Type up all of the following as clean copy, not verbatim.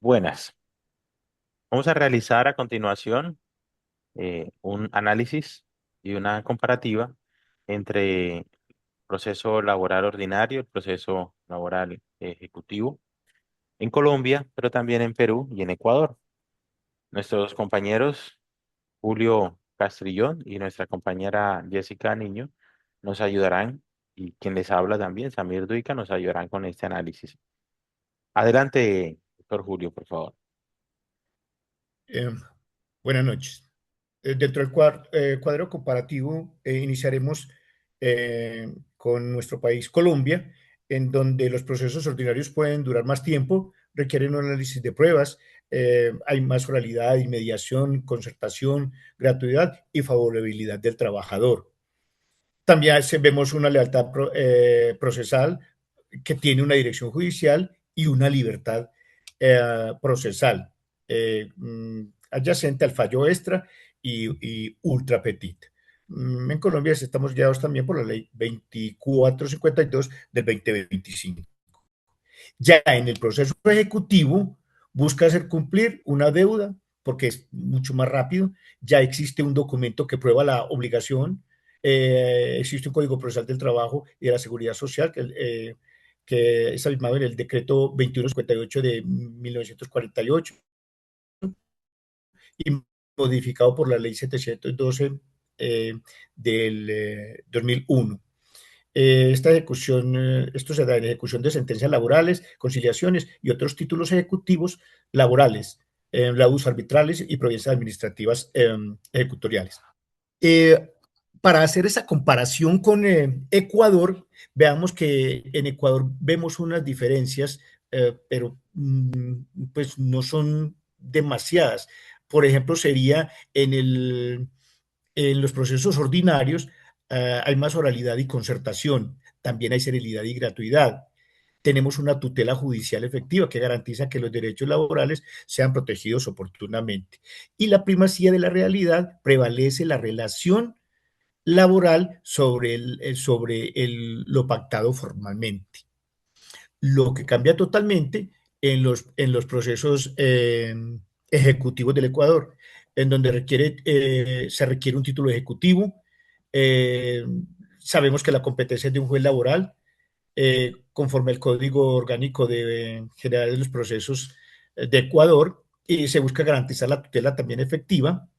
Buenas. Vamos a realizar a continuación un análisis y una comparativa entre el proceso laboral ordinario, el proceso laboral ejecutivo en Colombia, pero también en Perú y en Ecuador. Nuestros compañeros Julio Castrillón y nuestra compañera Jessica Niño nos ayudarán, y quien les habla también, Samir Duica, nos ayudarán con este análisis. Adelante, doctor Julio, por favor. Eh, Buenas noches. Dentro del cuadro comparativo, iniciaremos con nuestro país, Colombia, en donde los procesos ordinarios pueden durar más tiempo, requieren un análisis de pruebas, hay más oralidad, inmediación, concertación, gratuidad y favorabilidad del trabajador. También vemos una lealtad procesal que tiene una dirección judicial y una libertad procesal adyacente al fallo extra y ultra petit. En Colombia estamos guiados también por la ley 2452 del 2025. Ya en el proceso ejecutivo busca hacer cumplir una deuda porque es mucho más rápido, ya existe un documento que prueba la obligación, existe un código procesal del trabajo y de la seguridad social que es abismado en el decreto 2158 de 1948 y modificado por la ley 712 del 2001. Esta ejecución, esto se da en ejecución de sentencias laborales, conciliaciones y otros títulos ejecutivos laborales, laudos arbitrales y providencias administrativas ejecutoriales. Eh, para hacer esa comparación con Ecuador, veamos que en Ecuador vemos unas diferencias, pero pues no son demasiadas. Por ejemplo, sería en los procesos ordinarios hay más oralidad y concertación, también hay serenidad y gratuidad. Tenemos una tutela judicial efectiva que garantiza que los derechos laborales sean protegidos oportunamente. Y la primacía de la realidad prevalece la relación laboral sobre lo pactado formalmente. Lo que cambia totalmente en los procesos ejecutivos del Ecuador, en donde se requiere un título ejecutivo. eh, Sabemos que la competencia es de un juez laboral, conforme al Código Orgánico General de los Procesos de Ecuador, y se busca garantizar la tutela también efectiva.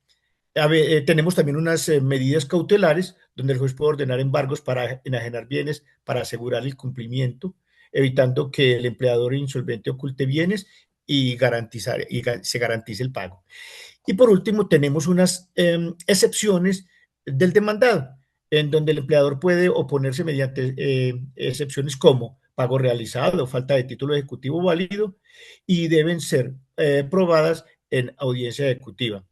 Tenemos también unas medidas cautelares donde el juez puede ordenar embargos para enajenar bienes para asegurar el cumplimiento, evitando que el empleador insolvente oculte bienes se garantice el pago. Y por último, tenemos unas excepciones del demandado, en donde el empleador puede oponerse mediante excepciones como pago realizado o falta de título ejecutivo válido y deben ser probadas en audiencia ejecutiva.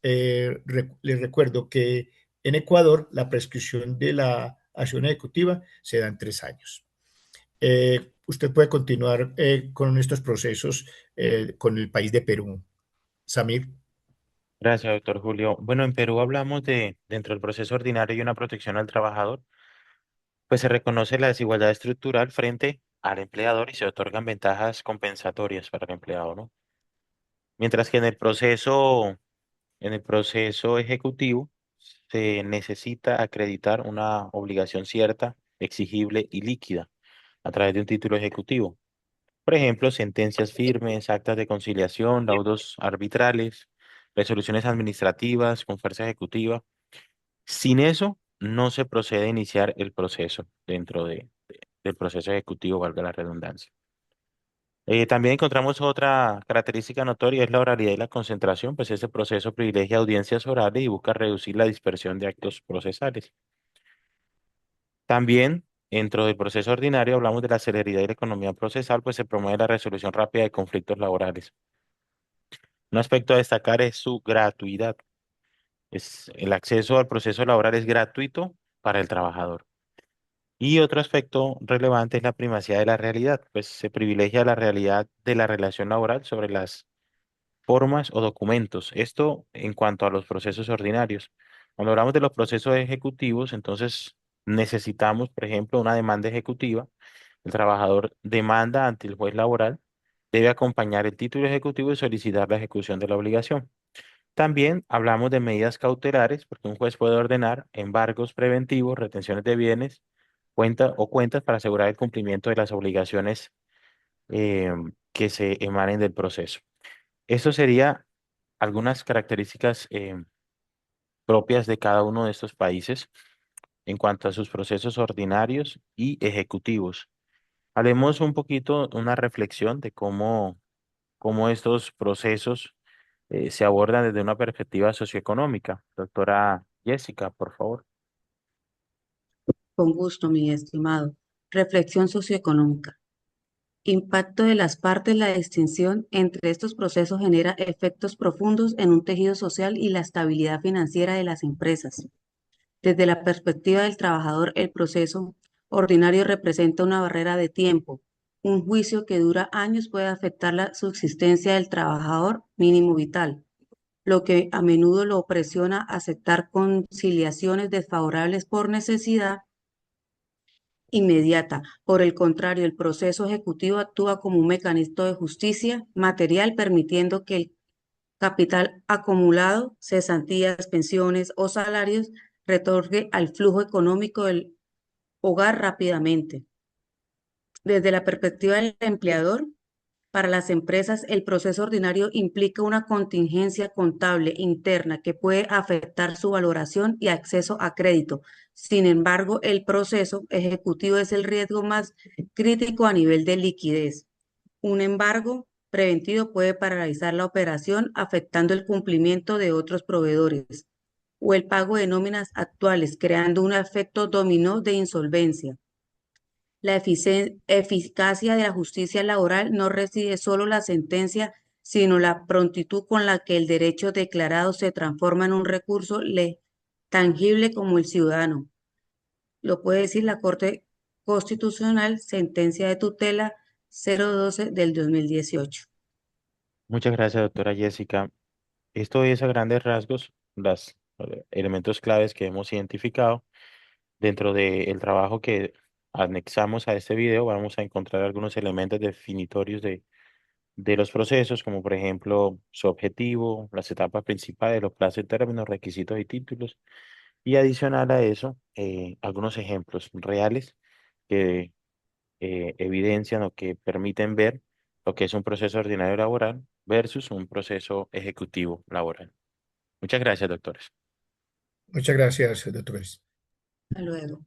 Les recuerdo que en Ecuador la prescripción de la acción ejecutiva se da en 3 años. Usted puede continuar con estos procesos con el país de Perú. Samir. Gracias, doctor Julio. Bueno, en Perú hablamos dentro del proceso ordinario y una protección al trabajador, pues se reconoce la desigualdad estructural frente al empleador y se otorgan ventajas compensatorias para el empleado, ¿no? Mientras que en el proceso ejecutivo se necesita acreditar una obligación cierta, exigible y líquida a través de un título ejecutivo. Por ejemplo, sentencias firmes, actas de conciliación, laudos arbitrales, resoluciones administrativas con fuerza ejecutiva. Sin eso, no se procede a iniciar el proceso dentro del proceso ejecutivo, valga la redundancia. También encontramos otra característica notoria, es la oralidad y la concentración, pues ese proceso privilegia audiencias orales y busca reducir la dispersión de actos procesales. También, dentro del proceso ordinario, hablamos de la celeridad y la economía procesal, pues se promueve la resolución rápida de conflictos laborales. Un aspecto a destacar es su gratuidad. El acceso al proceso laboral es gratuito para el trabajador. Y otro aspecto relevante es la primacía de la realidad, pues se privilegia la realidad de la relación laboral sobre las formas o documentos. Esto en cuanto a los procesos ordinarios. Cuando hablamos de los procesos ejecutivos, entonces necesitamos, por ejemplo, una demanda ejecutiva. El trabajador demanda ante el juez laboral debe acompañar el título ejecutivo y solicitar la ejecución de la obligación. También hablamos de medidas cautelares, porque un juez puede ordenar embargos preventivos, retenciones de bienes, cuentas para asegurar el cumplimiento de las obligaciones que se emanen del proceso. Esto sería algunas características propias de cada uno de estos países en cuanto a sus procesos ordinarios y ejecutivos. Haremos un poquito una reflexión de cómo estos procesos se abordan desde una perspectiva socioeconómica. Doctora Jessica, por favor. Con gusto, mi estimado. Reflexión socioeconómica. Impacto de las partes. La distinción entre estos procesos genera efectos profundos en un tejido social y la estabilidad financiera de las empresas. Desde la perspectiva del trabajador, el proceso ordinario representa una barrera de tiempo. Un juicio que dura años puede afectar la subsistencia del trabajador mínimo vital, lo que a menudo lo presiona a aceptar conciliaciones desfavorables por necesidad inmediata. Por el contrario, el proceso ejecutivo actúa como un mecanismo de justicia material, permitiendo que el capital acumulado, cesantías, pensiones o salarios, retorne al flujo económico del hogar rápidamente. Desde la perspectiva del empleador, para las empresas, el proceso ordinario implica una contingencia contable interna que puede afectar su valoración y acceso a crédito. Sin embargo, el proceso ejecutivo es el riesgo más crítico a nivel de liquidez. Un embargo preventivo puede paralizar la operación, afectando el cumplimiento de otros proveedores o el pago de nóminas actuales, creando un efecto dominó de insolvencia. La eficacia de la justicia laboral no reside solo en la sentencia, sino la prontitud con la que el derecho declarado se transforma en un recurso tangible como el ciudadano. Lo puede decir la Corte Constitucional, sentencia de tutela 012 del 2018. Muchas gracias, doctora Jessica. Esto es a grandes rasgos los elementos claves que hemos identificado. Dentro del trabajo que anexamos a este video, vamos a encontrar algunos elementos definitorios de los procesos, como por ejemplo su objetivo, las etapas principales, los plazos y términos, requisitos y títulos. Y adicional a eso, algunos ejemplos reales que evidencian o que permiten ver lo que es un proceso ordinario laboral versus un proceso ejecutivo laboral. Muchas gracias, doctores. Muchas gracias, doctores. Hasta luego.